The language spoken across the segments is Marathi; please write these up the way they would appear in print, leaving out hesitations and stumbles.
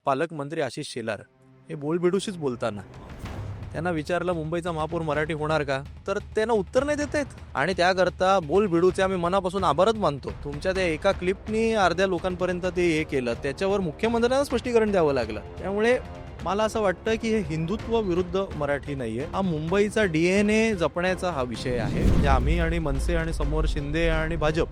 पालकमंत्री आशिष शेलार हे बोलबिडूशीच बोलताना त्यांना विचारलं मुंबईचा महापौर मराठी होणार का, तर त्यांना उत्तर नाही देत आहेत. आणि त्याकरता बोलबिडूचे आम्ही मनापासून आभारच मानतो. तुमच्या त्या एका क्लिपनी अर्ध्या लोकांपर्यंत ते हे केलं, त्याच्यावर मुख्यमंत्र्यांना स्पष्टीकरण द्यावं लागलं. त्यामुळे मला असं वाटतं की हे हिंदुत्व विरुद्ध मराठी नाहीये, हा मुंबईचा DNA जपण्याचा हा विषय आहे. म्हणजे आम्ही आणि मनसे आणि समोर शिंदे आणि भाजप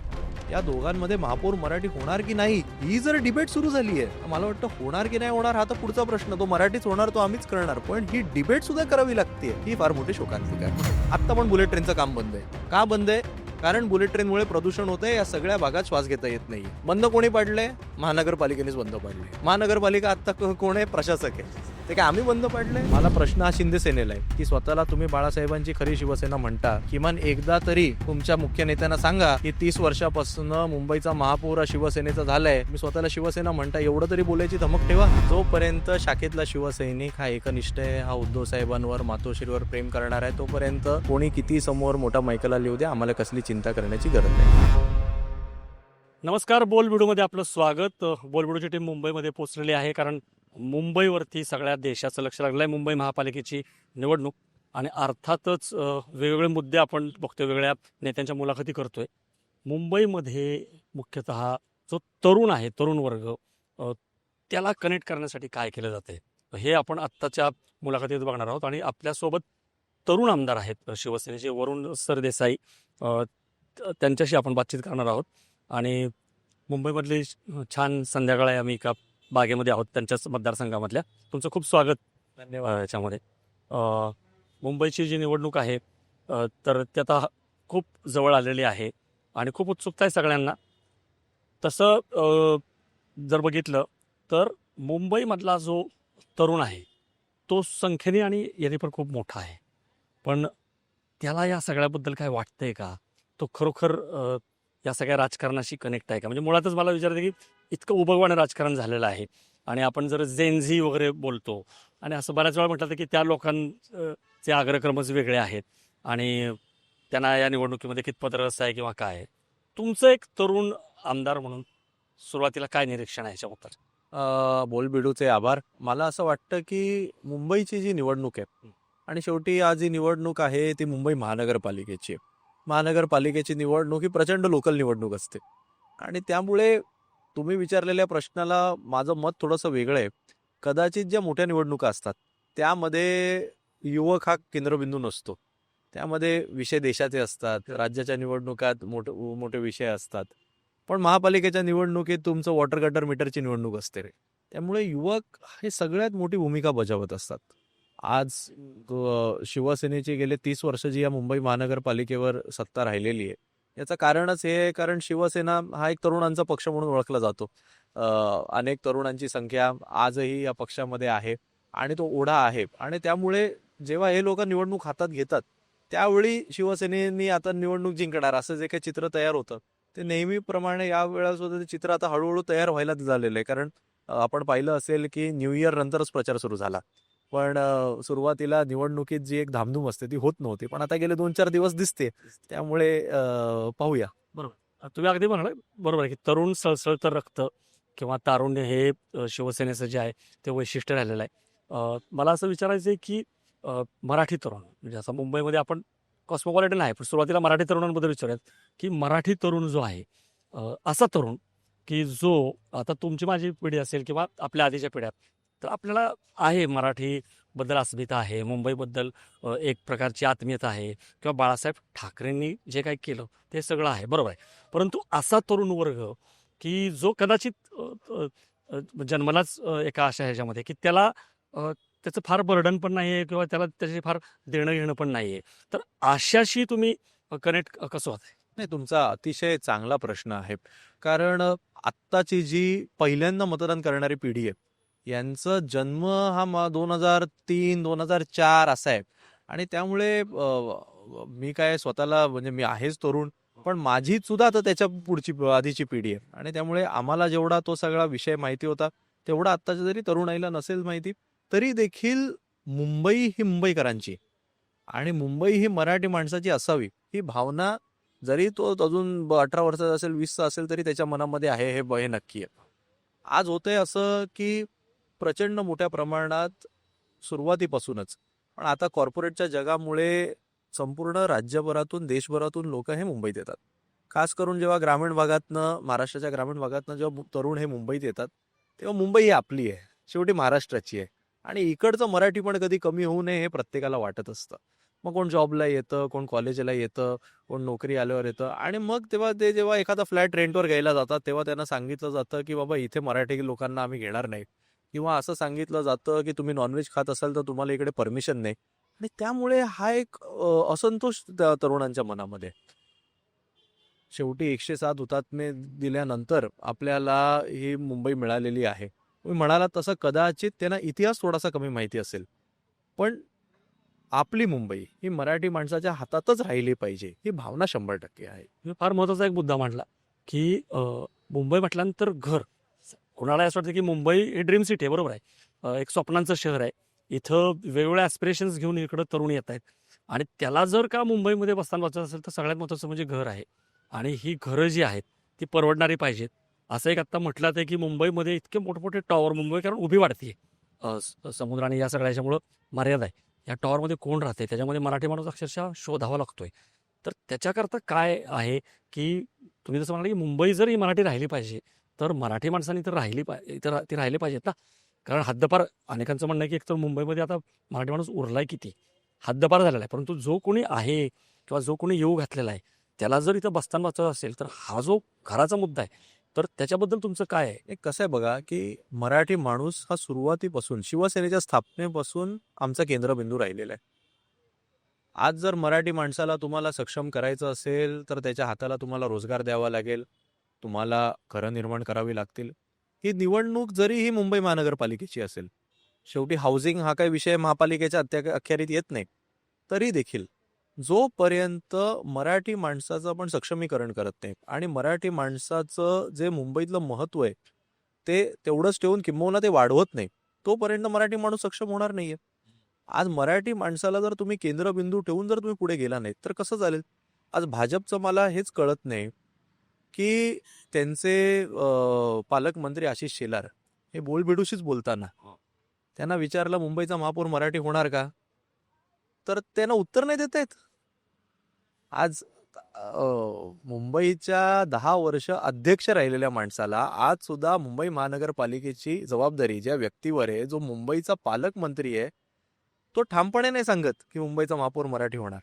या दोघांमध्ये महापौर मराठी होणार की नाही ही जर डिबेट सुरू झाली आहे, मला वाटतं होणार की नाही होणार हा तर पुढचा प्रश्न. तो मराठीच होणार, तो आम्हीच करणार, पण ही डिबेट सुद्धा करावी लागते, ही फार मोठी शोकांतिका आहे. आता पण बुलेट ट्रेनचं काम बंद आहे. का बंद आहे? कारण बुलेट ट्रेनमुळे प्रदूषण होतंय, या सगळ्या भागात श्वास घेता येत नाही. बंद कोणी पाडलंय? महानगरपालिकेनेच बंद पाडले. महानगरपालिका आता कोण आहे? प्रशासक आहे. ते काय आम्ही बंद पाडले? मला प्रश्न हा शिंदे सेनेला आहे की स्वतःला तुम्ही बाळासाहेबांची खरी शिवसेना म्हणता, किमान एकदा तरी तुमच्या मुख्य नेत्यांना सांगा की 30 वर्षापासून मुंबईचा महापौर शिवसेनेचा झालाय, मी स्वतःला शिवसेना म्हणता, एवढं तरी बोलायची धमक ठेवा. जोपर्यंत शाखेतला शिवसैनिक हा एकनिष्ठ आहे, हा उद्धव साहेबांवर मातोश्रीवर प्रेम करणार आहे, तोपर्यंत कोणी किती समोर मोठा मायकला लिहू द्या, आम्हाला कसली चिंता करण्याची गरज नाही. नमस्कार, बोलबिडूमध्ये आपलं स्वागत. बोलबिडूची टीम मुंबईमध्ये पोहोचलेली आहे, कारण मुंबईवरती सगळ्या देशाचं लक्ष लागलं आहे. मुंबई महापालिकेची निवडणूक आणि अर्थातच वेगवेगळे मुद्दे आपण बघतोय, वेगळ्या नेत्यांच्या मुलाखती करतोय. मुंबईमध्ये मुख्यतः जो तरुण आहे, तरुण वर्ग, त्याला कनेक्ट करण्यासाठी काय केलं जाते हे आपण आत्ताच्या मुलाखतीत बघणार आहोत. आणि आपल्यासोबत तरुण आमदार आहेत शिवसेनेचे, वरुण सरदेसाई, त्यांच्याशी आपण बातचीत करणार आहोत. आणि मुंबईमधली छान संध्याकाळ आहे, आम्ही एका बागेमध्ये आहोत त्यांच्याच मतदारसंघामधल्या. तुमचं खूप स्वागत धन्यवाद याच्यामध्ये. मुंबईची जी निवडणूक आहे तर ती आता खूप जवळ आलेली आहे आणि खूप उत्सुकता आहे सगळ्यांना. तसं जर बघितलं तर मुंबईमधला जो तरुण आहे तो संख्येने आणि याने पण खूप मोठा आहे, पण त्याला या सगळ्याबद्दल काय वाटतंय का? तो खरोखर या सगळ्या राजकारणाशी कनेक्ट आहे का? म्हणजे मुळातच मला विचारते की इतकं उभगवान राजकारण झालेलं आहे आणि आपण जर जेनझी वगैरे बोलतो आणि असं बऱ्याच वेळा म्हटलं की त्या लोकांचे आग्रक्रमच वेगळे आहेत आणि त्यांना या निवडणुकीमध्ये कितपत रस आहे किंवा काय. तुमचं एक तरुण आमदार म्हणून सुरुवातीला काय निरीक्षण आहे याच्याबद्दल? बोलबिडूचे आभार. मला असं वाटतं की मुंबईची जी निवडणूक आहे, आणि शेवटी आज जी निवडणूक आहे ती मुंबई महानगरपालिकेची आहे. महानगरपालिकेची निवडणूक ही प्रचंड लोकल निवडणूक असते, आणि त्यामुळे तुम्ही विचारलेल्या प्रश्नाला माझं मत थोडंसं वेगळं आहे. कदाचित ज्या मोठ्या निवडणुका असतात त्यामध्ये युवक हा केंद्रबिंदू नसतो, त्यामध्ये विषय देशाचे असतात, राज्याच्या निवडणुकात मोठे विषय असतात. पण महापालिकेच्या निवडणुकीत तुमचं वॉटर गटर मीटरची निवडणूक असते रे, त्यामुळे युवक हे सगळ्यात मोठी भूमिका बजावत असतात. आज शिवसेनेची गेले 30 वर्ष जी या मुंबई महानगरपालिकेवर सत्ता राहिलेली आहे, याचं कारणच हे आहे कारण शिवसेना हा एक तरुणांचा पक्ष म्हणून ओळखला जातो. अनेक तरुणांची संख्या आजही या पक्षामध्ये आहे आणि तो ओढा आहे. आणि त्यामुळे जेव्हा हे लोक निवडणूक हातात घेतात त्यावेळी शिवसेनेनी आता निवडणूक जिंकणार असं जे काही चित्र तयार होतं ते नेहमीप्रमाणे या वेळेला सुद्धा ते चित्र आता हळूहळू तयार व्हायला झालेलं आहे. कारण आपण पाहिलं असेल की न्यू इयर नंतरच प्रचार सुरू झाला, पण सुरुवातीला निवडणुकीत जी एक धामधूम असते ती होत नव्हती, पण आता गेले 2-4 दिवस दिसते. त्यामुळे पाहूया. बरोबर, तुम्ही अगदी म्हणाल, बरोबर आहे की तरुण सळसळतं रक्त किंवा तारुण्य हे शिवसेनेचं जे आहे ते वैशिष्ट्य राहिलेलं आहे. मला असं विचारायचं आहे की मराठी तरुण म्हणजे असं मुंबईमध्ये आपण कॉस्मोपॉलिटन आहे, पण सुरुवातीला मराठी तरुणांबद्दल विचारूयात की मराठी तरुण जो आहे, असा तरुण की जो आता तुमची माझी पिढी असेल किंवा आपल्या आधीच्या पिढ्यात, तर आपल्याला आहे मराठीबद्दल अस्मिता आहे, मुंबईबद्दल एक प्रकारची आत्मीयता आहे किंवा बाळासाहेब ठाकरेंनी जे काही केलं ते सगळं आहे, बरोबर आहे. परंतु असा तरुण वर्ग की जो कदाचित जन्मलाच एका अशा ह्याच्यामध्ये की त्याला त्याचं फार बर्डन पण नाही आहे किंवा त्याला त्याची फार देणं घेणं पण नाही आहे, तर अशाशी तुम्ही कनेक्ट कसं होत आहे? नाही, तुमचा अतिशय चांगला प्रश्न आहे. कारण आत्ताची जी पहिल्यांदा मतदान करणारी पिढी आहे यांचा जन्म हा 2003-2004 असा आहे. आणि त्यामुळे मी काय स्वतःला म्हणजे मी आहेच तरुण, पण माझी सुद्धा आता त्याच्या पुढची आधीची पिढी आहे. आणि त्यामुळे आम्हाला जेवढा तो सगळा विषय माहिती होता तेवढा आत्ताच्या जरी तरुणाईला नसेल माहिती, तरी देखील मुंबई ही मुंबईकरांची आणि मुंबई ही मराठी माणसाची असावी ही भावना, जरी तो अजून 18 वर्षाचा असेल, 20चा असेल, तरी त्याच्या मनामध्ये आहे, हे नक्की आहे. आज होतंय असं की प्रचंड मोठ्या प्रमाणात सुरुवातीपासूनच, पण आता कॉर्पोरेटच्या जगामुळे संपूर्ण राज्यभरातून देशभरातून लोक हे मुंबईत येतात. खास करून जेव्हा ग्रामीण भागातनं, महाराष्ट्राच्या ग्रामीण भागातनं जेव्हा तरुण हे मुंबईत येतात, तेव्हा मुंबई ही आपली आहे, शेवटी महाराष्ट्राची आहे. आणि इकडचं मराठी पण कधी कमी होऊ नये हे प्रत्येकाला वाटत असतं. मग कोण जॉबला येतं, कोण कॉलेजला येतं, कोण नोकरी आल्यावर येतं. आणि मग तेव्हा ते जेव्हा एखादा फ्लॅट रेंटवर घ्यायला जातात, तेव्हा त्यांना सांगितलं जातं की बाबा इथे मराठी लोकांना आम्ही घेणार नाही, किंवा असं सांगितलं जातं की तुम्ही नॉनव्हेज खात असाल तर तुम्हाला इकडे परमिशन नाही. आणि त्यामुळे हा एक असंतोष त्या तरुणांच्या मनामध्ये. शेवटी 107 हुतात्मे दिल्यानंतर आपल्याला ही मुंबई मिळालेली आहे. तुम्ही म्हणालात तसं कदाचित त्यांना इतिहास थोडासा कमी माहिती असेल, पण आपली मुंबई ही मराठी माणसाच्या हातातच राहिली पाहिजे, ही भावना 100% आहे. तुम्ही फार महत्त्वाचा एक मुद्दा मांडला, की मुंबई म्हटल्यानंतर घर. कोणाला असं वाटतं की मुंबई ही ड्रीम सिटी आहे, बरोबर आहे. एक स्वप्नांचं शहर आहे. इथं वेगवेगळ्या ॲस्पिरेशन्स घेऊन इकडं तरुण येत आहेत. आणि त्याला जर का मुंबईमध्ये बसताना वाचायचं असेल तर सगळ्यात महत्त्वाचं म्हणजे घर आहे. आणि ही घरं जी आहेत ती परवडणारी पाहिजेत. असं एक आत्ता म्हटलं आहे की मुंबईमध्ये इतके मोठमोठे टॉवर, मुंबई कारण उभी वाढते समुद्र आणि या सगळ्या याच्यामुळं मर्यादा आहे. या टॉवरमध्ये कोण राहते, त्याच्यामध्ये मराठी माणूस अक्षरशः शोधावा लागतोय. तर त्याच्याकरता काय आहे, की तुम्ही जसं म्हणाले की मुंबई जर ही मराठी राहिली पाहिजे, तर मराठी माणसांनी तर राहिली इथं ती राहिले पाहिजेत ना. कारण हद्दपार अनेकांचं म्हणणं आहे की एकतर मुंबईमध्ये आता मराठी माणूस उरलाय किती, हद्दपार झालेला आहे. परंतु जो कोणी आहे किंवा जो कोणी येऊ घातलेला आहे, त्याला जर इथं बस्तान वाचायचं असेल, तर हा जो घराचा मुद्दा आहे, तर त्याच्याबद्दल तुमचं काय आहे? एक कसं आहे बघा, की मराठी माणूस हा सुरुवातीपासून शिवसेनेच्या स्थापनेपासून आमचा केंद्रबिंदू राहिलेला आहे. आज जर मराठी माणसाला तुम्हाला सक्षम करायचं असेल, तर त्याच्या हाताला तुम्हाला रोजगार द्यावा लागेल, तुम्हाला घरं निर्माण करावी लागतील. ही निवडणूक जरी ही मुंबई महानगरपालिकेची असेल, शेवटी हाऊसिंग हा काही विषय महापालिकेच्या अखत्यारीत येत नाही, तरी देखील जोपर्यंत मराठी माणसाचं आपण सक्षमीकरण करत नाही आणि मराठी माणसाचं जे मुंबईतलं महत्त्व आहे ते तेवढंच ठेवून किंबहुना ते वाढवत नाही, तोपर्यंत मराठी माणूस सक्षम होणार नाहीये. आज मराठी माणसाला जर तुम्ही केंद्रबिंदू ठेवून जर तुम्ही पुढे गेला नाहीत तर कसं चालेल? आज भाजपचं मला हेच कळत नाही की त्यांचे पालकमंत्री आशिष शेलार हे बोलबिडूशीच बोलताना त्यांना विचारलं मुंबईचा महापौर मराठी होणार का, तर त्यांना उत्तर नाही देत आहेत. आज मुंबईच्या 10 वर्ष अध्यक्ष राहिलेल्या माणसाला आज सुद्धा मुंबई महानगरपालिकेची जबाबदारी ज्या व्यक्तीवर आहे, जो मुंबईचा पालकमंत्री आहे, तो ठामपणे नाही सांगत की मुंबईचा महापौर मराठी होणार.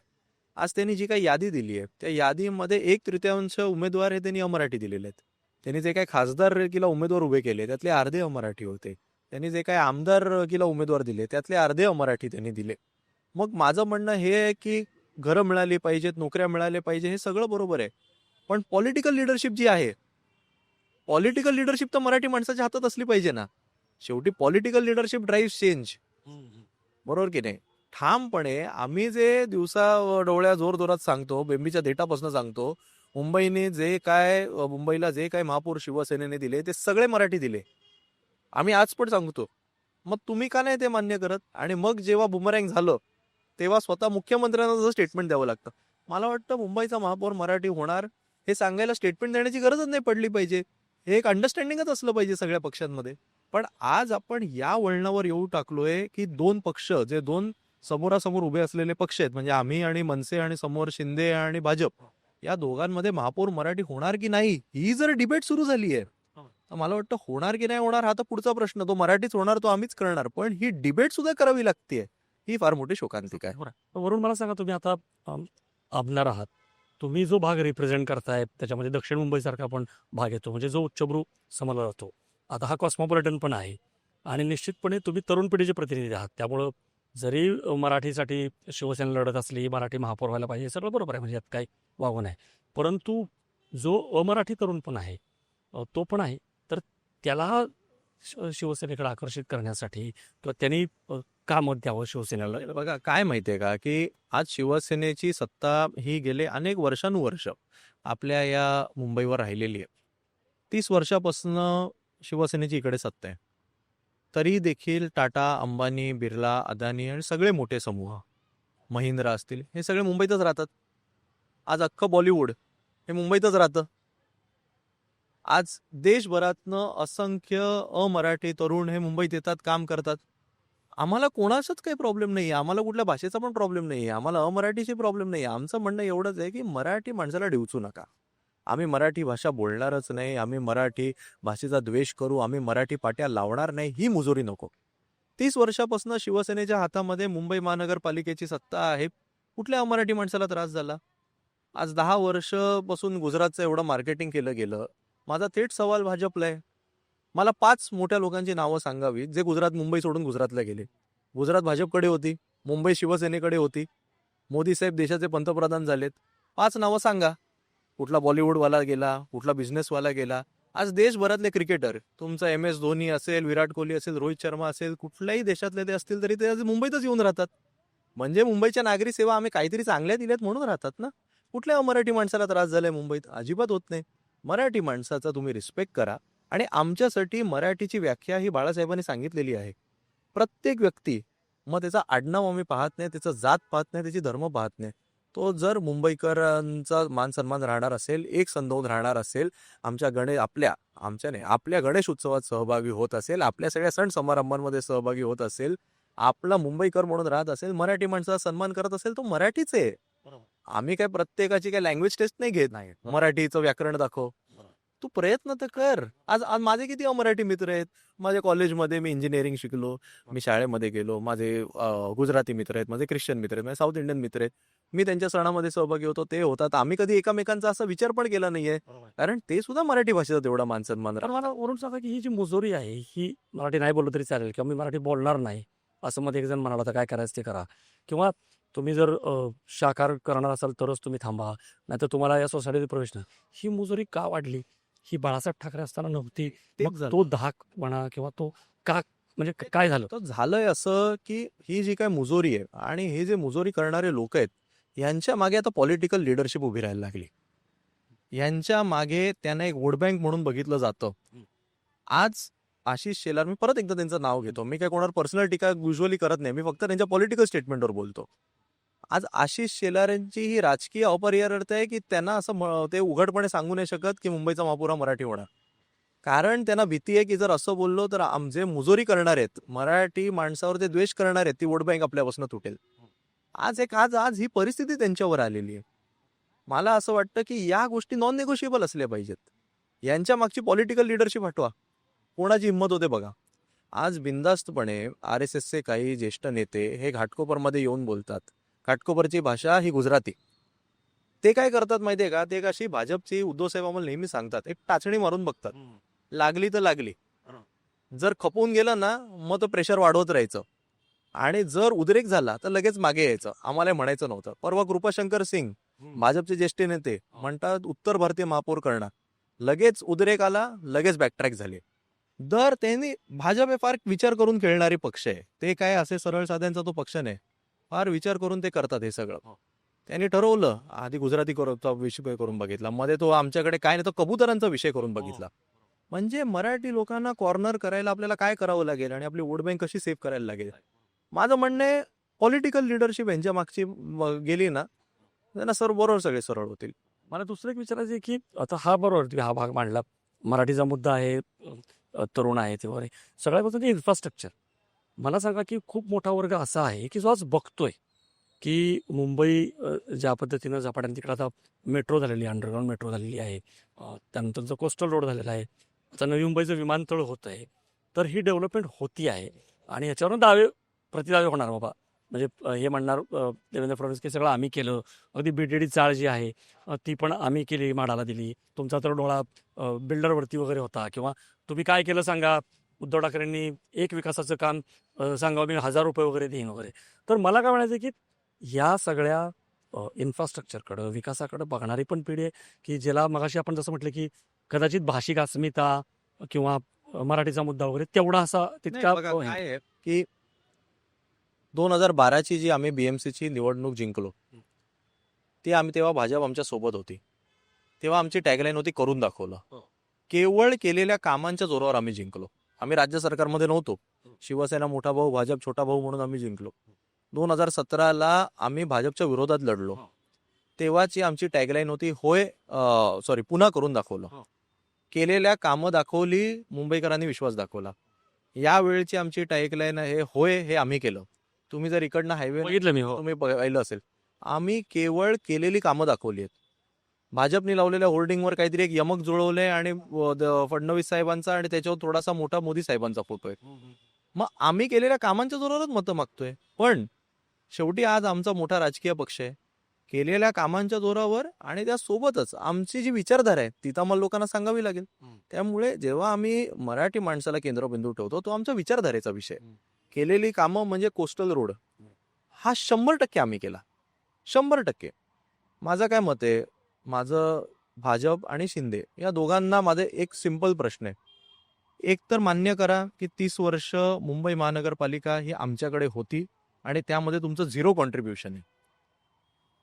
आज त्यांनी जी काही यादी दिली आहे, त्या यादीमध्ये 1/3 उमेदवार हे त्यांनी अमराठी दिलेले आहेत. त्यांनी जे काही खासदारकीला उमेदवार उभे केले त्यातले अर्धे अमराठी होते. त्यांनी जे काही आमदारकीला उमेदवार दिले त्यातले अर्धे अमराठी त्यांनी दिले. मग माझं म्हणणं हे आहे की घरं मिळाली पाहिजेत, नोकऱ्या मिळाल्या पाहिजे, हे सगळं बरोबर आहे. पण पॉलिटिकल लिडरशिप जी आहे, पॉलिटिकल लिडरशिप तर मराठी माणसाच्या हातात असली पाहिजे ना. शेवटी पॉलिटिकल लिडरशिप ड्राईव्ह चेंज, बरोबर की नाही? ठामपणे आम्ही जे दिवसा डोळ्या जोरजोरात सांगतो, बेंबीच्या देठापासून सांगतो, मुंबईने जे काय मुंबईला जे काय महापौर शिवसेनेने दिले ते सगळे मराठी दिले, आम्ही आज पण सांगतो. मग तुम्ही का नाही ते मान्य करत? आणि मग जेव्हा बुमरँग झालं तेव्हा स्वतः मुख्यमंत्र्यांना जसं स्टेटमेंट द्यावं लागतं. मला वाटतं मुंबईचा महापौर मराठी होणार हे सांगायला स्टेटमेंट देण्याची गरजच नाही पडली पाहिजे. हे एक अंडरस्टँडिंगच असलं पाहिजे सगळ्या पक्षांमध्ये. पण आज आपण या वळणावर येऊ टाकलोय की दोन पक्ष, जे दोन समोरासमोर उभे असलेले पक्ष आहेत, म्हणजे आम्ही आणि मनसे आणि समोर शिंदे आणि भाजप, या दोघांमध्ये महापौर मराठी होणार की नाही ही जर डिबेट सुरू झाली आहे, तर मला वाटतं होणार की नाही होणार हा तर पुढचा प्रश्न. तो मराठीच होणार, तो आम्हीच करणार, पण ही डिबेट सुद्धा करावी लागते. ही फार मोठी शोकांतिका आहे. वरून मला सांगा, तुम्ही आता आमदार आहात, तुम्ही जो भाग रिप्रेझेंट करताय त्याच्यामध्ये दक्षिण मुंबईसारखा पण भाग येतो, म्हणजे जो उच्चभ्रू समजला जातो. आता हा कॉस्मोपॉलिटन पण आहे आणि निश्चितपणे तुम्ही तरुण पिढीचे प्रतिनिधी आहात. त्यामुळं जरी मराठीसाठी शिवसेना लढत असली, मराठी महापौर व्हायला पाहिजे, हे सगळं बरोबर आहे, म्हणजे यात काही वावगं नाही. परंतु जो अमराठी तरुण पण आहे, तो पण आहे, तर त्याला शिवसेनेकडे आकर्षित करण्यासाठी किंवा त्यांनी का मत द्यावं शिवसेनेला? बघा काय माहितीये का, की आज शिवसेनेची सत्ता ही गेले अनेक वर्षानुवर्ष आपल्या या मुंबईवर राहिलेली आहे. 30 वर्षापासून शिवसेनेची इकडे सत्ता आहे. तरी देखील टाटा, अंबानी, बिर्ला, अदानी आणि सगळे मोठे समूह, महिंद्रा असतील, हे सगळे मुंबईतच राहतात. आज अख्खं बॉलिवूड हे मुंबईतच राहतं. आज देशभरातनं असंख्य अमराठी तरुण हे मुंबईत येतात, काम करतात. आम्हाला कोणाचाच काही प्रॉब्लेम नाही आहे. आम्हाला कुठल्या भाषेचा पण प्रॉब्लेम नाही आहे. आम्हाला अमराठीची प्रॉब्लेम नाही आहे. आमचं म्हणणं एवढंच आहे, की मराठी माणसाला डिवचू नका. आम्ही मराठी भाषा बोलणारच नाही. आम्ही मराठी भाषेचा द्वेष करू. आम्ही मराठी पाट्या लावणार नाही. ही मुजोरी नको. 30 वर्षापासून शिवसेनेच्या हातामध्ये मुंबई महानगरपालिकेची सत्ता आहे. कुठल्या अमराठी माणसाला त्रास झाला? आज 10 वर्षापासून गुजरातचं एवढं मार्केटिंग केलं गेलं. माझा थेट सवाल भाजपला आहे. मला 5 मोठ्या लोकांची नावं सांगावीत, जे मुंबई सोडून गुजरातला गेले. गुजरात भाजपकडे होती, मुंबई शिवसेनेकडे होती. मोदी साहेब देशाचे पंतप्रधान झालेत. 5 नावं सांगा. कुठला बॉलिवूडवाला गेला, कुठला बिझनेसवाला गेला. आज देशभरातले क्रिकेटर, तुमचा MS धोनी असेल, विराट कोहली असेल, रोहित शर्मा असेल, कुठल्याही देशातले ते असतील तरी ते आज मुंबईतच येऊन राहतात. म्हणजे मुंबईच्या नागरी सेवा आम्ही काहीतरी चांगल्या दिल्यात म्हणून राहतात ना. कुठल्या मराठी माणसाला त्रास झालाय मुंबईत? अजिबात होत नाही. मराठी माणसाचा तुम्ही रिस्पेक्ट करा. आणि आमच्यासाठी मराठीची व्याख्या ही बाळासाहेबांनी सांगितलेली आहे. प्रत्येक व्यक्ती, मग त्याचा आडनाव आम्ही पाहत नाही, त्याचा जात पाहत नाही, त्याची धर्म पाहत नाही. तो जर मुंबईकरांचा मान सन्मान राहणार असेल, एक संधवून राहणार असेल, आपल्या गणेश उत्सवात सहभागी होत असेल, आपल्या सगळ्या सण समारंभांमध्ये सहभागी होत असेल, आपला मुंबईकर म्हणून राहत असेल, मराठी माणसाचा सन्मान करत असेल, तो मराठीच आहे. आम्ही काय प्रत्येकाची काय लँग्वेज टेस्ट नाही घेत. मराठीचं व्याकरण दाखव. तू प्रयत्न तर कर. आज आज माझे किती अमराठी मित्र आहेत. माझ्या कॉलेजमध्ये मी इंजिनिअरिंग शिकलो, मी शाळेमध्ये गेलो. माझे गुजराती मित्र आहेत, माझे ख्रिश्चन मित्र आहेत, माझे साऊथ इंडियन मित्र आहेत. मी त्यांच्या सणामध्ये सहभागी होतो, ते होतात. आम्ही कधी एकमेकांचा असा विचार पण केला नाहीये, कारण ते सुद्धा मराठी भाषेचा तेवढा मान सन्मान पण मला वरून सांगा की ही जी मुजोरी आहे ही मराठी नाही बोललं तरी चालेल किंवा मी मराठी बोलणार नाही असं मध्ये एक जण म्हणाला तर काय करायचं ते करा, किंवा तुम्ही जर शाकाहार करणार असाल तरच तुम्ही थांबा, नाहीतर तुम्हाला या सोसायटीत प्रवेश नाही. ही मुजोरी का वाढली? ही बाळासाहेब ठाकरे असताना नव्हती. तेच मग झालं. तो धाक म्हणा किंवा तो का, म्हणजे काय झालं? तर झालंय असं, की ही जी काय मुजोरी आहे आणि हे जे मुजोरी करणारे लोक आहेत, यांच्या मागे आता पॉलिटिकल लिडरशिप उभी राहायला लागली. यांच्या मागे त्यांना एक वोट बँक म्हणून बघितलं जातं. आज आशिष शेलार, मी परत एकदा त्यांचं नाव घेतो, मी काय कोणावर पर्सनल टीका युजली करत नाही, मी फक्त त्यांच्या पॉलिटिकल स्टेटमेंटवर बोलतो. आज आशिष शेलार यांची ही राजकीय अपरिहार्यता आहे, की त्यांना असं ते उघडपणे सांगू नाही शकत की मुंबईचा महापौर हा मराठी होणार. कारण त्यांना भीती आहे की जर असं बोललो तर जे मुजोरी करणार आहेत, मराठी माणसावर ते द्वेष करणार आहेत, ती वोट बँक आपल्यापासून तुटेल. आज ही परिस्थिती त्यांच्यावर आलेली आहे. मला असं वाटतं की या गोष्टी नॉन नेगोशिएबल असल्या पाहिजेत. यांच्या मागची पॉलिटिकल लिडरशिप हटवा. कोणाची हिंमत होते बघा. आज बिनधास्तपणे RSSचे काही ज्येष्ठ नेते हे घाटकोपरमध्ये येऊन बोलतात. घाटकोपरची भाषा ही गुजराती. ते काय करतात माहितीये का? ते कशी भाजपची, उद्धव साहेब आम्हाला नेहमी सांगतात, एक टाचणी मारून बघतात. लागली तर लागली. जर खपवून गेलं ना, मग तो प्रेशर वाढवत राहायचं. आणि जर उद्रेक झाला तर लगेच मागे यायचं. आम्हाला म्हणायचं नव्हतं. परवा कृपाशंकर सिंग, भाजपचे ज्येष्ठ नेते, म्हणतात उत्तर भारतीय महापौर करणार. लगेच उद्रेक आला, लगेच बॅकट्रॅक झाले. त्यांनी, भाजप हे फार विचार करून खेळणारी पक्ष आहे. ते काय असे सरळ साध्यांचा तो पक्ष नाही. फार विचार करून ते करतात हे सगळं. त्यांनी ठरवलं, आधी गुजराती विषय करून बघितला, मध्ये तो आमच्याकडे काय नाही तो कबुतरांचा विषय करून बघितला. म्हणजे मराठी लोकांना कॉर्नर करायला आपल्याला काय करावं लागेल आणि आपली वोट बँक कशी सेव्ह करायला लागेल. माझं म्हणणं आहे, पॉलिटिकल लिडरशिप यांच्या मागची गेली ना, त्यांना बरोबर सगळे सरळ होतील. मला दुसरं एक विचारायचं आहे की आता हा बरोबर तुम्ही हा भाग मांडला, मराठीचा मुद्दा आहे, तरुण आहे ते वगैरे सगळ्यापासून इन्फ्रास्ट्रक्चर. मला सांगा की खूप मोठा वर्ग असा आहे की जो आज बघतोय की मुंबई ज्या पद्धतीनं झपाट्याने तिकडे आता मेट्रो झालेली आहे, अंडरग्राऊंड मेट्रो झालेली आहे, त्यानंतर जो कोस्टल रोड झालेला आहे, आता नवी मुंबईचं विमानतळ होत आहे, तर ही डेव्हलपमेंट होती आहे आणि याच्यावरून प्रतिदावे होणार बाबा. म्हणजे हे म्हणणार देवेंद्र फडणवीस की सगळं आम्ही केलं, अगदी BTD चाळ जी आहे ती पण आम्ही केली, माडाला दिली, तुमचा तर डोळा बिल्डरवरती वगैरे होता, किंवा तुम्ही काय केलं सांगा, उद्धव ठाकरेंनी एक विकासाचं काम सांगा, मी 1000 रुपये वगैरे देईन वगैरे. तर मला काय म्हणायचं की या सगळ्या इन्फ्रास्ट्रक्चरकडं, विकासाकडं बघणारी पण पिढी आहे की ज्याला मगाशी आपण जसं म्हटलं की कदाचित भाषिक अस्मिता किंवा मराठीचा मुद्दा वगैरे तेवढा असा तितका काय आहे की 2012ची जी आम्ही BMCची निवडणूक जिंकलो, ती आम्ही तेव्हा भाजप आमच्या सोबत होती. तेव्हा आमची टॅगलाईन होती, करून दाखवलं. केवळ केलेल्या कामांच्या जोरावर आम्ही जिंकलो. आम्ही राज्य सरकारमध्ये नव्हतो. शिवसेना मोठा भाऊ, भाजप छोटा भाऊ म्हणून आम्ही जिंकलो. 2017ला आम्ही भाजपच्या विरोधात लढलो. तेव्हाची आमची टॅगलाईन होती, पुन्हा करून दाखवलं. केलेल्या कामं दाखवली, मुंबईकरांनी विश्वास दाखवला. यावेळची आमची टाईकलाईन आहे, होय हे आम्ही केलं. तुम्ही जर इकडनं हायवे बघितलं मी. हो. तुम्ही पाहिलं असेल, आम्ही केवळ केलेली कामं दाखवली आहेत. भाजपने लावलेल्या होर्डिंगवर काहीतरी एक यमक जुळवलंय आणि फडणवीस साहेबांचा आणि त्याच्यावर थोडासा मोठा मोदी साहेबांचा फोटो आहे. मग आम्ही केलेल्या कामांच्या जोरावरच मतं मागतोय. पण शेवटी आज आमचा मोठा राजकीय पक्ष आहे. केलेल्या कामांच्या जोरावर आणि त्यासोबतच आमची जी विचारधारा आहे ती तर आम्हाला लोकांना सांगावी लागेल. त्यामुळे जेव्हा आम्ही मराठी माणसाला केंद्रबिंदू ठेवतो तो आमच्या विचारधारेचा विषय. केलेली कामं म्हणजे कोस्टल रोड हा 100% आम्ही केला. 100%. माझं काय मत आहे, माझं भाजप आणि शिंदे या दोघांना माझे एक सिंपल प्रश्न आहे. एक तर मान्य करा की 30 वर्ष मुंबई महानगरपालिका ही आमच्याकडे होती आणि त्यामध्ये तुमचं 0 कॉन्ट्रीब्युशन आहे.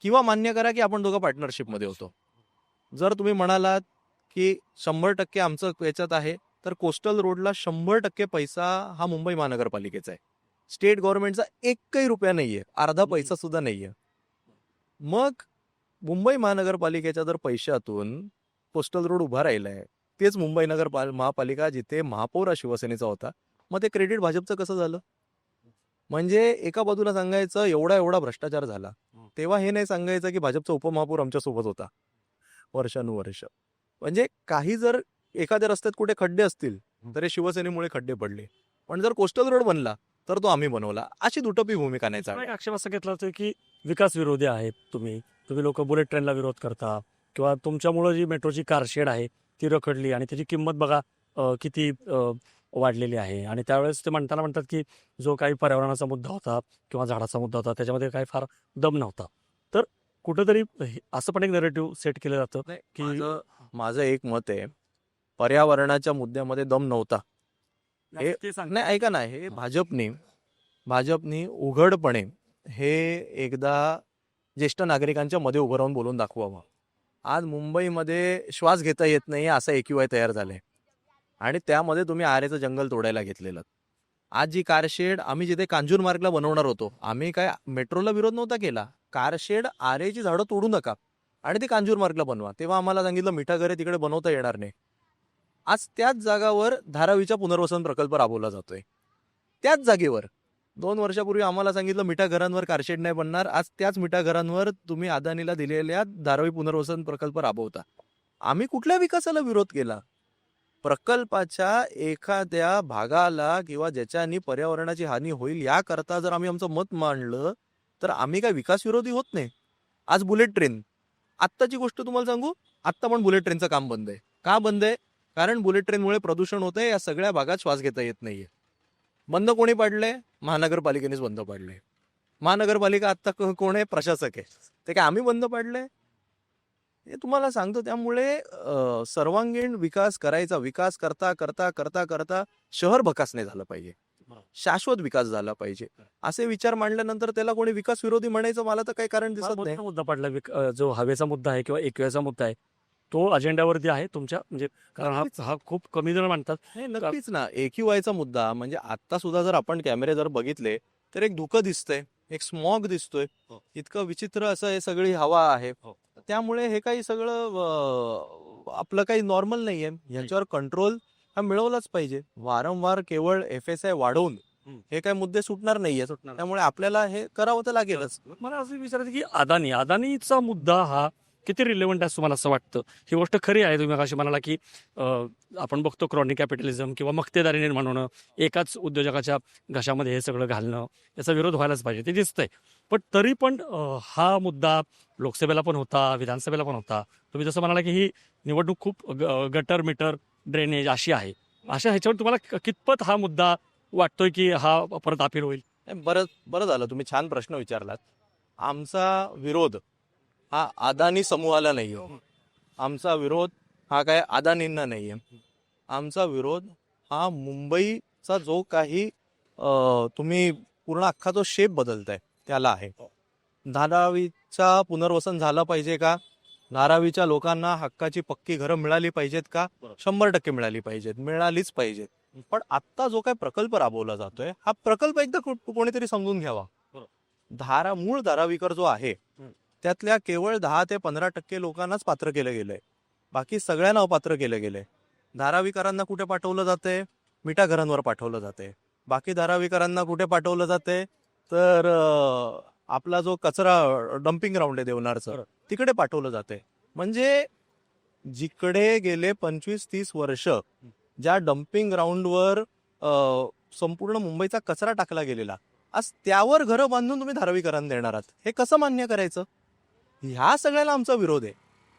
किंवा मान्य करा की आपण दोघं पार्टनरशिपमध्ये होतो. जर तुम्ही म्हणालात की 100% आमचं याच्यात आहे, तर कोस्टल रोडला 100% पैसा हा मुंबई महानगरपालिकेचा आहे. स्टेट गव्हर्नमेंटचा एकही रुपया नाहीये, अर्धा पैसा सुद्धा नाहीये. मग मुंबई महानगरपालिकेच्या जर पैशातून कोस्टल रोड उभा राहिलाय, तेच मुंबई महापालिका जिथे महापौर हा शिवसेनेचा होता, मग ते क्रेडिट भाजपचं कसं झालं? म्हणजे एका बाजूला सांगायचं एवढा भ्रष्टाचार झाला, तेव्हा हे नाही सांगायचं की भाजपचा उपमहापौर आमच्यासोबत होता वर्षानुवर्ष. म्हणजे काही जर एखाद्या रस्त्यात कुठे खड्डे असतील तर हे शिवसेनेमुळे खड्डे पडले, पण जर कोस्टल रोड बनला तर तो आम्ही बनवला. अशी दुटप्पी भूमिका नाही दुसरा एक चालणार. आक्षेप असा घेतला जातो की विकास विरोधी आहेत तुम्ही लोक बुलेट ट्रेनला विरोध करता किंवा तुमच्यामुळे जी मेट्रोची कारशेड आहे ती रखडली आणि त्याची किंमत बघा किती वाढलेली आहे. आणि त्यावेळेस ते म्हणतात की जो काही पर्यावरणाचा मुद्दा होता किंवा झाडाचा मुद्दा होता त्याच्यामध्ये काही फार दम नव्हता. तर कुठंतरी असं पण एक नरेटिव्ह सेट केलं जातं की माझं एक मत आहे, पर्यावरणाच्या मुद्द्यामध्ये दम नव्हता. हे ते सांग नाही, ऐका ना, हे भाजपनी उघडपणे हे एकदा ज्येष्ठ नागरिकांच्या मध्ये उभं राहून बोलून दाखवावं. आज मुंबईमध्ये श्वास घेता येत नाही असा AQI तयार झालाय आणि त्यामध्ये तुम्ही आरेचं जंगल तोडायला घेतलेलं. आज जी कारशेड आम्ही जिथे कांजूरमार्गला बनवणार होतो, आम्ही काय मेट्रोला विरोध नव्हता केला. कारशेड आरेची झाडं तोडू नका आणि ती कांजूरमार्गला बनवा. तेव्हा आम्हाला सांगितलं मिठागरे तिकडे बनवता येणार नाही. आज त्याच जागावर धारावीचा पुनर्वसन प्रकल्प राबवला जातोय. त्याच जागेवर 2 वर्षापूर्वी आम्हाला सांगितलं मिठा घरांवर कारशेड नाही बनणार. आज त्याच मिठा घरांवर तुम्ही अदानीला दिलेल्या धारावी पुनर्वसन प्रकल्प राबवता. आम्ही कुठल्या विकासाला विरोध केला? प्रकल्पाच्या एखाद्या भागाला किंवा ज्याच्यानी पर्यावरणाची हानी होईल याकरता जर आम्ही आमचं मत मांडलं तर आम्ही काय विकास विरोधी होत नाही. आज बुलेट ट्रेन, आत्ताची गोष्ट तुम्हाला सांगू, आत्ता पण बुलेट ट्रेनचं काम बंद आहे. का बंद आहे? कारण बुलेट ट्रेनमुळे प्रदूषण होतंय, या सगळ्या भागात श्वास घेता येत नाहीये. बंद कोणी पाडलंय? महानगरपालिकेनेच बंद पाडलंय. महानगरपालिका आत्ता कोण आहे? प्रशासक आहे. ते काय आम्ही बंद पाडलंय? हे तुम्हाला सांगतो. त्यामुळे सर्वांगीण विकास करायचा, विकास करता करता करता करता शहर भकासणे झालं पाहिजे, शाश्वत विकास झाला पाहिजे. असे विचार मांडल्यानंतर त्याला कोणी विकास विरोधी म्हणायचं मला तर काही कारण दिसत नाही. मुद्दा पडला जो हवेचा मुद्दा आहे किंवा AQIचा मुद्दा आहे तो अजेंड्यावरती आहे तुमच्या, म्हणजे कारण हा खूप कमी जण मानतात. नाही, नक्कीच ना. AQIचा मुद्दा म्हणजे आता सुद्धा जर आपण कॅमेरे जर बघितले तर एक धुकं दिसतंय, एक स्मॉग दिसतोय, इतकं विचित्र असं हे सगळी हवा आहे. त्यामुळे हे काही सगळं आपलं काही नॉर्मल नाहीये. ह्याच्यावर कंट्रोल हा मिळवलाच पाहिजे. वारंवार केवळ FSI वाढवून हे काही मुद्दे सुटणार नाहीये. त्यामुळे आपल्याला हे करावं तर लागेलच. मला असं विचारायचं की अदानीचा मुद्दा हा किती रिलेव्हंट आहे तुम्हाला असं वाटतं? ही गोष्ट खरी आहे. तुम्ही अशी म्हणाला की आपण बघतो क्रॉनिक कॅपिटलिझम किंवा मक्तेदारी निर्माण होणं, एकाच उद्योजकाच्या घशामध्ये हे सगळं घालणं, याचा विरोध व्हायलाच पाहिजे, ते दिसतंय. पण तरी पण हा मुद्दा लोकसभेला पण होता, विधानसभेला पण होता. तुम्ही जसं म्हणाला की ही निवडणूक खूप गटर मीटर ड्रेनेज अशी आहे. अशा ह्याच्यावर तुम्हाला कितपत हा मुद्दा वाटतोय की हा परत अपील होईल? बरं झालं, तुम्ही छान प्रश्न विचारलात. आमचा विरोध हा अदानी समूहाला नाहीये. आमचा विरोध हा काय अदानींना नाहीये. आमचा विरोध हा मुंबईचा जो काही तुम्ही पूर्ण अख्खा जो शेप बदलताय त्याला आहे. धारावीचा पुनर्वसन झालं पाहिजे का? धारावीच्या लोकांना हक्काची पक्की घरं मिळाली पाहिजेत का? 100% मिळाली पाहिजेत, मिळालीच पाहिजेत. पण आत्ता जो काय प्रकल्प राबवला जातोय हा प्रकल्प एकदा कोणीतरी समजून घ्यावा. मूळ धारावीकर जो आहे त्यातल्या केवळ 10 ते 15% लोकांनाच पात्र केलं गेलंय, बाकी सगळ्यांना अपात्र केलं गेलंय. धारावीकरांना कुठे पाठवलं जाते? मिठागरांवर पाठवलं जाते. बाकी धारावीकरांना कुठे पाठवलं जाते? तर आपला जो कचरा डम्पिंग ग्राउंड आहे देवनारचं, तिकडे पाठवलं जाते. म्हणजे जिकडे गेले 25-30 वर्ष ज्या डम्पिंग ग्राउंडवर संपूर्ण मुंबईचा कचरा टाकला गेलेला, आज त्यावर घरं बांधून तुम्ही धारावीकरांना देणार आहात. हे कसं मान्य करायचं? ह्या सगळ्याला आमचा विरोध आहे.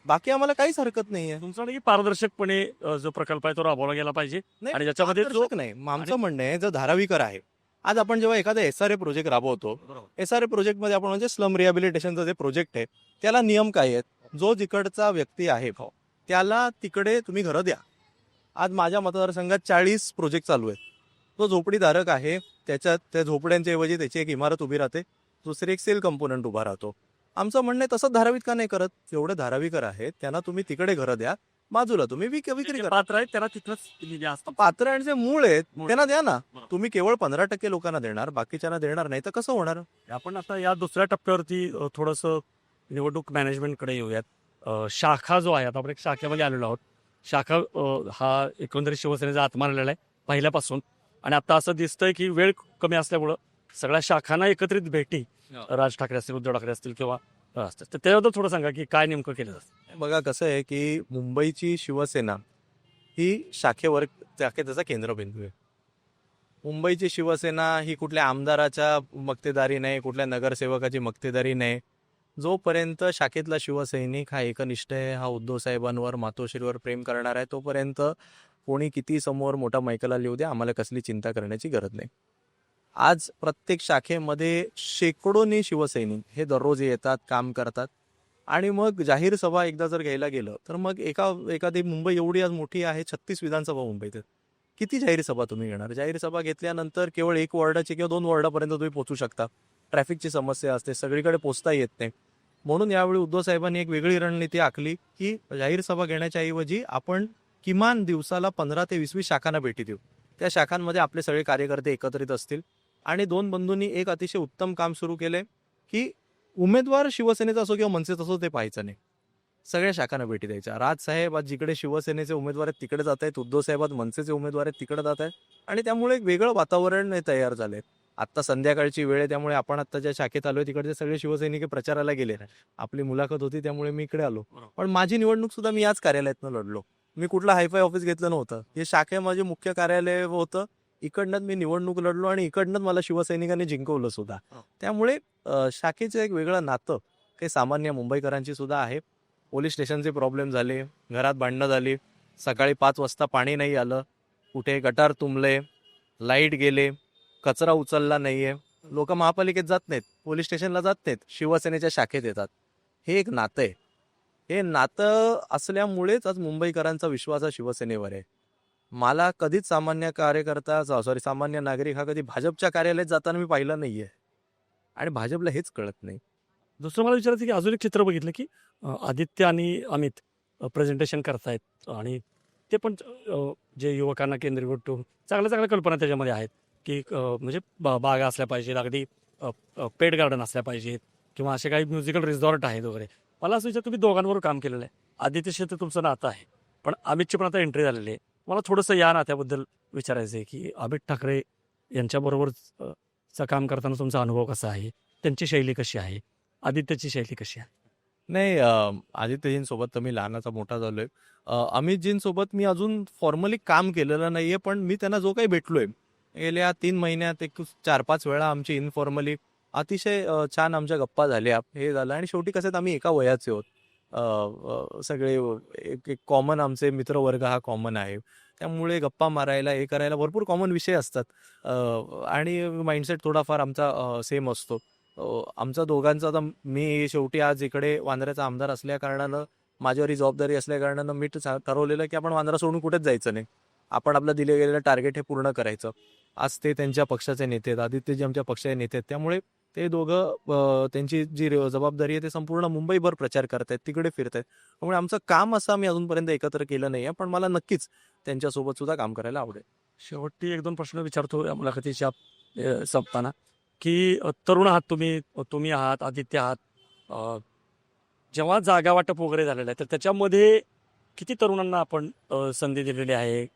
बाकी आम्हाला काहीच हरकत नाहीये. तुमचं म्हणणं की पारदर्शकपणे जो प्रकल्प आहे तो राबवला गेला पाहिजे नाही, आणि ज्याच्यामध्ये जो पारदर्शक नाही. आमचं म्हणणं आहे, जर धारावीकर आहे, आज आपण जेव्हा एखादा SRA प्रोजेक्ट राबवतो, SRA प्रोजेक्टमध्ये आपण म्हणजे स्लम रिहॅबिलिटेशनचा जे प्रोजेक्ट आहे त्याला नियम काय आहेत? जो जिकडचा व्यक्ती आहे त्याला तिकडे तुम्ही घरं द्या. आज माझ्या मतदारसंघात 40 प्रोजेक्ट चालू आहेत. जो झोपडीधारक आहे त्याच्यात त्या झोपड्यांच्या ऐवजी त्याची एक इमारत उभी राहते, दुसरी एक सेल कंपोनंट उभा राहतो. आमचं म्हणणं आहे तसंच धारावीत का नाही करत? जेवढे धारावीकर आहेत त्यांना तुम्ही तिकडे घरं द्या, बाजूला तुम्ही विक्री करा. पात्र आहेत त्याला तिथंच दिली जास्त. पात्र आणि जे मूळ आहेत त्यांना द्या ना. बरोबर. तुम्ही केवळ 15% लोकांना देणार, बाकीच्यांना देणार नाही तर कसं होणार? आपण आता या दुसऱ्या टप्प्यावरती थोडंसं निवडणूक मॅनेजमेंटकडे येऊयात. शाखा जो आहे, आता आपण एक शाखेमध्ये आलेलो आहोत. शाखा हा एकंदरीत शिवसेनेचा आत्मा आलेला आहे पहिल्यापासून, आणि आता असं दिसतंय की वेळ कमी असल्यामुळं सगळ्या शाखांना एकत्रित भेटी राज ठाकरे असतील, उद्धव ठाकरे असतील किंवा असतील, तर त्याबद्दल थोडं सांगा की काय नेमकं केलं जातं. बघा कसं आहे की मुंबईची शिवसेना ही शाखेचा केंद्रबिंदू आहे. मुंबईची शिवसेना ही कुठल्या आमदाराच्या मक्तेदारी नाही, कुठल्या नगरसेवकाची मक्तेदारी नाही. जोपर्यंत शाखेतला शिवसैनिक हा एकनिष्ठ आहे, हा उद्धव साहेबांवर मातोश्रीवर प्रेम करणार आहे, तोपर्यंत कोणी किती समोर मोठा मायकला लिहू द्या, आम्हाला कसली चिंता करण्याची गरज नाही. आज प्रत्येक शाखेमध्ये शेकडोनी शिवसैनिक हे दररोज येतात, काम करतात, आणि मग जाहीर सभा एकदा जर घ्यायला गेलं तर मग एखादी मुंबई एवढी आज मोठी आहे, 36 विधानसभा मुंबईत आहेत. किती जाहीर सभा तुम्ही घेणार? जाहीर सभा घेतल्यानंतर केवळ 1 वॉर्डाची किंवा 2 वॉर्डापर्यंत तुम्ही पोहोचू शकता. ट्रॅफिकची समस्या असते, सगळीकडे पोचता येत नाही. म्हणून यावेळी उद्धव साहेबांनी एक वेगळी रणनीती आखली की जाहीर सभा घेण्याच्या ऐवजी आपण किमान दिवसाला 15 ते 20 शाखांना भेटी देऊ. त्या शाखांमध्ये आपले सगळे कार्यकर्ते एकत्रित असतील, आणि दोन बंधूंनी एक अतिशय उत्तम काम सुरू केलंय की उमेदवार शिवसेनेचा असो किंवा मनसेचा असो ते पाहायचं नाही, सगळ्या शाखांना भेटी द्यायच्या. राजसाहेब आज जिकडे शिवसेनेचे उमेदवार आहेत तिकडे जात आहेत, उद्धव साहेब आज मनसेचे उमेदवार आहेत तिकडे जात आहेत, आणि त्यामुळे एक वेगळं वातावरण तयार झालंय. आत्ता संध्याकाळची वेळ आहे, त्यामुळे आपण आत्ता ज्या शाखेत आलोय तिकडचे सगळे शिवसैनिक प्रचाराला गेले. आपली मुलाखत होती त्यामुळे मी इकडे आलो. पण माझी निवडणूक सुद्धा मी याच कार्यालयातनं लढलो. मी कुठला हायफाय ऑफिस घेतलं नव्हतं. हे शाखे माझे मुख्य कार्यालय होतं. इकडनंच मी निवडणूक लढलो आणि इकडनंच मला शिवसैनिकांनी जिंकवलं सुद्धा. त्यामुळे शाखेचं एक वेगळं नातं काही सामान्य मुंबईकरांची सुद्धा आहे. पोलीस स्टेशनचे प्रॉब्लेम झाले, घरात भांडणं झाली, सकाळी 5 वाजता पाणी नाही आलं, कुठे गटार तुंबले, लाईट गेले, कचरा उचलला नाहीये, लोक महापालिकेत जात नाहीत, पोलीस स्टेशनला जात नाहीत, शिवसेनेच्या शाखेत येतात. हे एक नातं आहे. हे नातं असल्यामुळेच आज मुंबईकरांचा विश्वास हा शिवसेनेवर आहे. मला कधीच सामान्य नागरिक हा कधी भाजपच्या कार्यालयात जाताना मी पाहिला नाहीये, आणि भाजपला हेच कळत नाही. दुसरं मला विचारायचं की अजून एक चित्र बघितलं की आदित्य आणि अमित प्रेझेंटेशन करतायत, आणि ते पण जे युवकांना केंद्रीभूत ठेवून चांगल्या चांगल्या कल्पना त्याच्यामध्ये आहेत की म्हणजे बागा असल्या पाहिजेत, अगदी पेट गार्डन असल्या पाहिजेत, किंवा असे काही म्युझिकल रिसॉर्ट आहेत वगैरे. मला असं विचार, तुम्ही दोघांवर काम केलेलं आहे, आदित्यशी तर तुमचं नातं आहे, पण अमितची पण आता एंट्री झालेली आहे. मला थोडंसं या नात्याबद्दल विचारायचं आहे की अमित ठाकरे यांच्याबरोबर काम करताना तुमचा अनुभव कसा आहे, त्यांची शैली कशी आहे, आदित्यची शैली कशी आहे? नाही, आदित्यजींसोबत तर मी लहानाचा मोठा झालोय. अमितजींसोबत मी अजून फॉर्मली काम केलेलं नाहीये, पण मी त्यांना जो काही भेटलोय गेल्या 3 महिन्यात एक 4-5 वेळा आमची इनफॉर्मली अतिशय छान आमच्या गप्पा झाल्या, हे झालं. आणि शेवटी कसं आम्ही एका वयाचे आहोत. सगळे एक एक कॉमन आमचे मित्रवर्ग हा कॉमन आहे, त्यामुळे गप्पा मारायला हे करायला भरपूर कॉमन विषय असतात, आणि माइंडसेट थोडाफार आमचा सेम असतो. आमचा दोघांचा आता मी शेवटी आज इकडे वांद्र्याचा आमदार असल्या कारणानं माझ्यावर ही जबाबदारी असल्या कारणानं मी ठरवलेलं की आपण वांद्रा सोडून कुठेच जायचं नाही. आपण आपलं दिले गेलेलं टार्गेट हे पूर्ण करायचं. आज ते त्यांच्या पक्षाचे नेते आहेत, आदित्यजी आमच्या पक्षाचे नेते आहेत, त्यामुळे ते दोघं त्यांची जी जबाबदारी आहे ते संपूर्ण मुंबईभर प्रचार करतायत, तिकडे फिरतायत. त्यामुळे आमचं काम असं आम्ही अजूनपर्यंत एकत्र केलं नाही आहे, पण मला नक्कीच त्यांच्यासोबत सुद्धा काम करायला आवडेल. शेवटी 1-2 प्रश्न विचारतो या मुलाखतीच्या संपताना, की तरुण आहात तुम्ही, तुम्ही आहात, आदित्य आहात. जेव्हा जागा वाटप वगैरे झालेलं आहे तर त्याच्यामध्ये किती तरुणांना आपण संधी दिलेली आहे.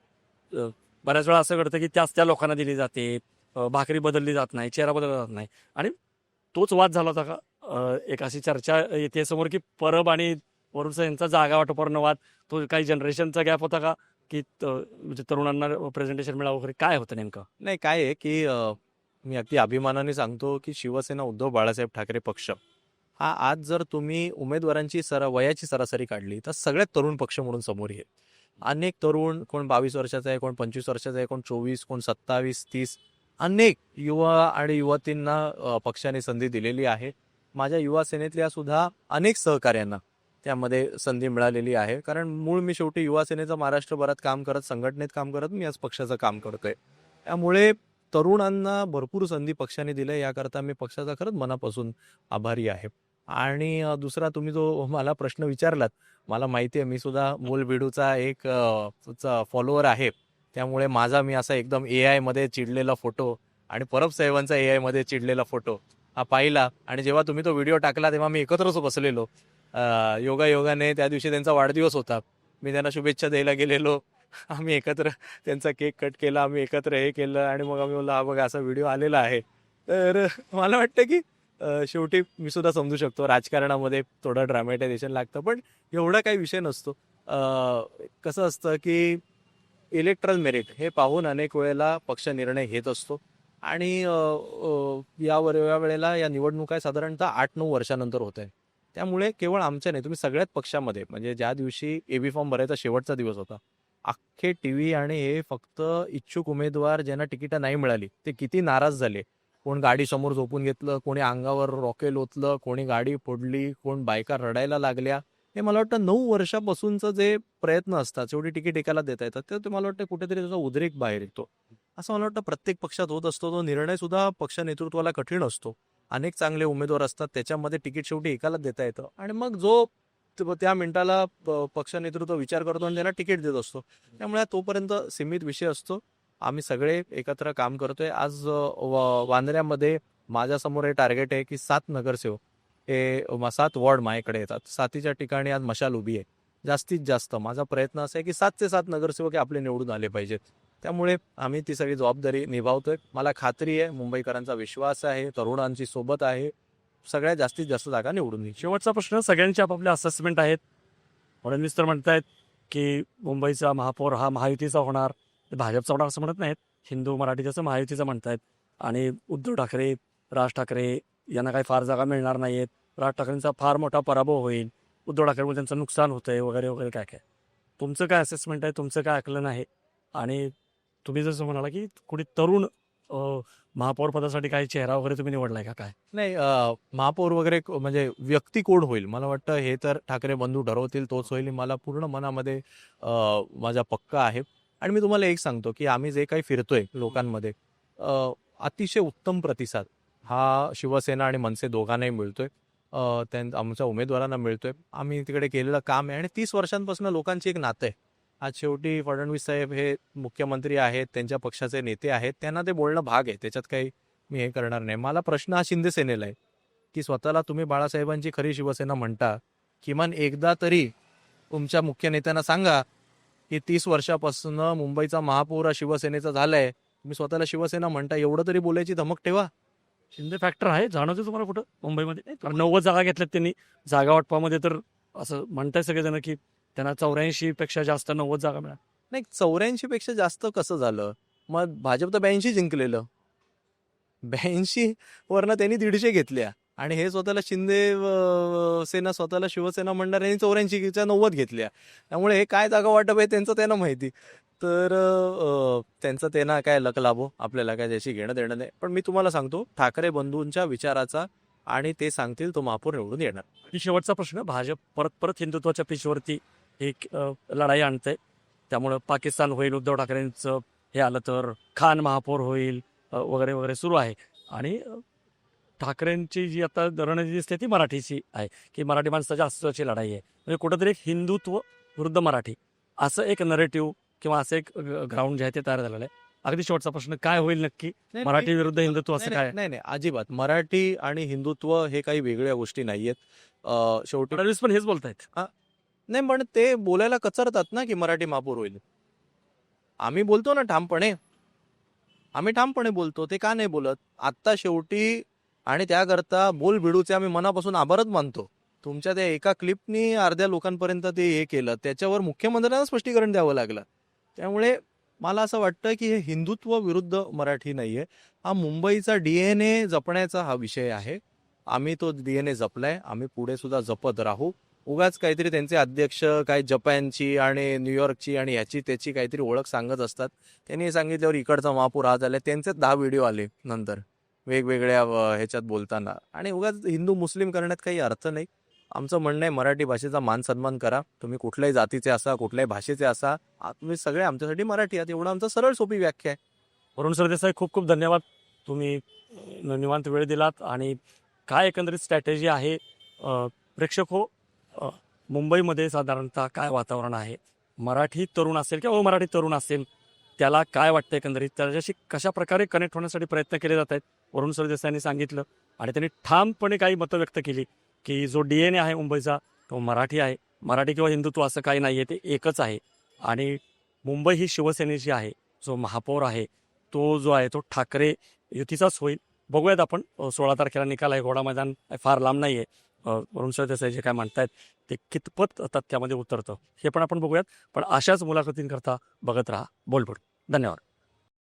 बऱ्याच वेळा असं घडतं की त्या लोकांना दिली जाते, भाकरी बदलली जात नाही, चेहरा बदलला जात नाही. आणि तोच वाद झाला होता का? एक अशी चर्चा येते समोर की परब आणि वरुण यांचा जागा वाटपावरून वाद, तो काही जनरेशनचा गॅप होता का? की म्हणजे तरुणांना प्रेझेंटेशन मिळावं वगैरे, काय होतं नेमकं? नाही, काय आहे की मी अगदी अभिमानाने सांगतो की शिवसेना उद्धव बाळासाहेब ठाकरे पक्ष हा आज जर तुम्ही उमेदवारांची वयाची सरासरी काढली तर सगळ्यात तरुण पक्ष म्हणून समोर येईल. अनेक तरुण, कोण 22 वर्षाचा आहे, कोण 25 वर्षाचा आहे, कोण 24, कोण 27, 30, अनेक युवा आणि युवतींना पक्षाने संधी दिलेली आहे. माझ्या युवा सेनेतल्या सुद्धा अनेक सहकार्यांना त्यामध्ये संधी मिळालेली आहे. कारण मूळ मी शेवटी युवा सेनेचं महाराष्ट्रभरात काम करत, संघटनेत काम करत मी आज पक्षाचं काम करतोय. त्यामुळे तरुणांना भरपूर संधी पक्षाने दिल्या, याकरता मी पक्षाचा खरंच मनापासून आभारी आहे. आणि दुसरा तुम्ही जो मला प्रश्न विचारलात, मला माहिती आहे मी सुद्धा मूलबिडूचा एक फॉलोअर आहे. त्यामुळे मी असा एकदम AI मध्ये चिडलेला फोटो आणि परब साहेबांचा AI मध्ये चिडलेला फोटो हा पाहिला आणि जेव्हा तुम्ही तो व्हिडिओ टाकला तेव्हा मी एकत्रच बसलेलो. योगायोगाने त्या दिवशी त्यांचा वाढदिवस होता. मी त्यांना शुभेच्छा द्यायला गेलेलो. आम्ही एकत्र त्यांचा केक कट केला, आम्ही एकत्र हे केलं आणि मग आम्ही बोललो, हा बघा असा व्हिडिओ आलेला आहे. तर मला वाटतं की शेवटी मी सुद्धा समजू शकतो राजकारणामध्ये थोडं ड्रामॅटायझेशन लागतं, पण एवढा काही विषय नसतो. कसं असतं की इलेक्ट्रल मेरिट हे पाहून अनेक वेळेला पक्ष निर्णय घेत असतो आणि या वेळेला या निवडणुका साधारणतः 8-9 वर्षानंतर होत आहे. त्यामुळे केवळ आमच्या नाही, तुम्ही सगळ्याच पक्षामध्ये म्हणजे ज्या दिवशी AB फॉर्म भरायचा शेवटचा दिवस होता, अख्खे TV आणि हे फक्त इच्छुक उमेदवार ज्यांना तिकीटं नाही मिळाली ते किती नाराज झाले. कोण गाडी समोर झोपून घेतलं, कोणी अंगावर रॉकेल ओतलं, कोणी गाडी फोडली, कोण बायका रडायला लागल्या. हे मला वाटतं 9 वर्षापासूनचं जे प्रयत्न असतात, शेवटी तिकीट एकाला देता येतात, ते मला वाटतं कुठेतरी त्याचा उद्रेक बाहेर येतो. असं मला वाटतं प्रत्येक पक्षात होत असतो. तो निर्णय सुद्धा पक्ष नेतृत्वाला कठीण असतो. अनेक चांगले उमेदवार असतात, त्याच्यामध्ये तिकीट शेवटी एकाला देता येतं आणि मग जो त्या मिनिटाला पक्ष नेतृत्व विचार करतो आणि त्यांना तिकीट देत असतो. त्यामुळे तोपर्यंत सीमित विषय असतो. आम्ही सगळे एकत्र काम करतोय. आज वांद्र्यामध्ये माझ्यासमोर हे टार्गेट आहे की 7 नगरसेवक हे 7 वॉर्ड माझ्याकडे येतात. 7च्या ठिकाणी आज मशाल उभी आहे. जास्तीत जास्त माझा प्रयत्न असा आहे की 7चे 7 नगरसेवक हे आपले निवडून आले पाहिजेत. त्यामुळे आम्ही ती सगळी जबाबदारी निभावतोय. मला खात्री आहे, मुंबईकरांचा विश्वास आहे, तरुणांची सोबत आहे, सगळ्यात जास्तीत जास्त जागा निवडून येईल. शेवटचा प्रश्न, सगळ्यांचे आपापले असेसमेंट आहेत. फडणवीस तर म्हणतायत की मुंबईचा महापौर हा महायुतीचा होणार, भाजपचा होणार असं म्हणत नाहीत. हिंदू मराठीचं महायुतीचं म्हणतायत. आणि उद्धव ठाकरे, राज ठाकरे यांना काही फार जागा मिळणार नाहीत, राज ठाकरेंचा फार मोठा पराभव होईल, उद्धव ठाकरेमुळे त्यांचं नुकसान होतंय वगैरे वगैरे काय काय. तुमचं काय असेसमेंट आहे, तुमचं काय आकलन आहे? आणि तुम्ही जसं म्हणाला की कुणी तरुण महापौर पदासाठी काही चेहरा वगैरे तुम्ही निवडलाय का काय? नाही, महापौर वगैरे म्हणजे व्यक्ती कोण होईल मला वाटतं हे तर ठाकरे बंधू ठरवतील, तोच होईल. मला पूर्ण मनामध्ये माझा पक्का आहे. आणि मी तुम्हाला एक सांगतो की आम्ही जे काही फिरतोय लोकांमध्ये, अतिशय उत्तम प्रतिसाद हा शिवसेना आणि मनसे दोघांनाही मिळतोय. आमच्या उमेदवारांना मिळतोय. आम्ही तिकडे केलेलं काम आहे आणि 30 वर्षांपासून लोकांची एक नातं आहे. आज शेवटी फडणवीस साहेब हे मुख्यमंत्री आहेत, त्यांच्या पक्षाचे नेते आहेत, त्यांना ते बोलणं भाग आहे, त्याच्यात काही मी हे करणार नाही. मला प्रश्न हा शिंदे सेनेला आहे की स्वतःला तुम्ही बाळासाहेबांची खरी शिवसेना म्हणता, किमान एकदा तरी तुमच्या मुख्य नेत्यांना सांगा की 30 वर्षापासून मुंबईचा महापौर हा शिवसेनेचा झालाय, तुम्ही स्वतःला शिवसेना म्हणता, एवढं तरी बोलायची धमक ठेवा. शिंदे फॅक्टर आहे, जाणवते तुम्हाला कुठं मुंबईमध्ये? 90 जागा घेतल्यात त्यांनी. जागा वाटपामध्ये तर असं म्हणताय सगळेजण की त्यांना 84 पेक्षा जास्त 90 जागा मिळाल्या. नाही, 84 पेक्षा जास्त कसं झालं? मग भाजप तर 82 जिंकलेलं. 82 वरनं त्यांनी 150 घेतल्या आणि हे स्वतःला शिंदे सेना, स्वतःला शिवसेना म्हणणार, यांनी 84च्या 90 घेतल्या. त्यामुळे हे काय जागा वाटप आहे त्यांचं त्यांना माहिती. तर त्यांचं त्यांना काय लक लाभो, आपल्याला काय त्याशी घेणं देणं नाही. पण मी तुम्हाला सांगतो, ठाकरे बंधूंच्या विचाराचा आणि ते सांगतील तो महापौर निवडून येणार. आणि शेवटचा प्रश्न, भाजप परत परत हिंदुत्वाच्या पिचवरती एक लढाई आणतंय. त्यामुळं पाकिस्तान होईल, उद्धव ठाकरेंचं हे आलं तर खान महापौर होईल वगैरे वगैरे सुरू आहे. आणि ठाकरेंची जी आता रणनीती दिसते ती मराठीची आहे की मराठी माणसाच्या अस्तित्वाची लढाई आहे. म्हणजे कुठंतरी एक हिंदुत्व विरुद्ध मराठी असं एक नरेटिव्ह किंवा असं एक ग्राउंड जे आहे ते तयार झालेलं आहे. अगदी शेवटचा प्रश्न, काय होईल नक्की? मराठी विरुद्ध हिंदुत्व असं काय? नाही नाही, अजिबात मराठी आणि हिंदुत्व हे काही वेगळ्या गोष्टी नाहीयेत. शेवटी फडणवीस पण हेच बोलतायत. नाही, पण ते बोलायला कचरतात ना की मराठी महापौर होईल. आम्ही बोलतो ना ठामपणे, आम्ही ठामपणे बोलतो. ते का नाही बोलत? आत्ता शेवटी आणि त्याकरता बोल भिडूचे आम्ही मनापासून आभारच मानतो. तुमच्या त्या एका क्लिपनी अर्ध्या लोकांपर्यंत ते हे केलं. त्याच्यावर मुख्यमंत्र्यांना स्पष्टीकरण द्यावं लागलं. त्यामुळे मला असं वाटतं की हे हिंदुत्व विरुद्ध मराठी नाहीये. हा मुंबईचा DNA जपण्याचा हा विषय आहे. आम्ही तो DNA जपलाय. आम्ही पुढे सुद्धा जपत राहू. उगाच काहीतरी त्यांचे अध्यक्ष काय जपानची आणि न्यूयॉर्कची आणि याची त्याची काहीतरी ओळख सांगत असतात. त्यांनी सांगितल्यावर इकडचा महापौर आज आला. त्यांचेच 10 व्हिडिओ आले नंतर वेगवेगळ्या ह्याच्यात बोलताना. आणि उगाच हिंदू मुस्लिम करण्यात काही अर्थ नाही. आमचं म्हणणं आहे मराठी भाषेचा मान सन्मान करा. तुम्ही कुठल्याही जातीचे असा, कुठल्याही भाषेचे असा, तुम्ही सगळे आमच्यासाठी मराठी आहात. एवढं आमचं सरळ सोपी व्याख्या आहे. वरुण सरदेसाई, खूप खूप धन्यवाद. तुम्ही निवांत वेळ दिलात आणि काय एकंदरीत स्ट्रॅटेजी आहे. प्रेक्षक हो, मुंबईमध्ये साधारणतः काय वातावरण आहे, मराठी तरुण असेल किंवा मराठी तरुण असेल, त्याला काय वाटतं एकंदरीत, त्याच्याशी कशा प्रकारे कनेक्ट होण्यासाठी प्रयत्न केले जात आहेत, वरुण सरदेसाईंनी सांगितलं. आणि त्यांनी ठामपणे काही मतं व्यक्त केली की जो DNA आहे मुंबईचा तो मराठी आहे. मराठी किंवा हिंदुत्व असं काही नाही आहे, ते एकच आहे. आणि मुंबई ही शिवसेनेची आहे. जो महापौर आहे तो जो आहे तो ठाकरे युतीचाच होईल. बघूयात आपण 16 तारखेला निकाल आहे. घोडा मैदान फार लांब नाही आहे. वरुण सरदेसाई जे काय म्हणतायत ते कितपत तथ्यामध्ये उतरतं हे पण आपण बघूयात. पण अशाच मुलाखतींकरता बघत राहा बोलबोल. धन्यवाद.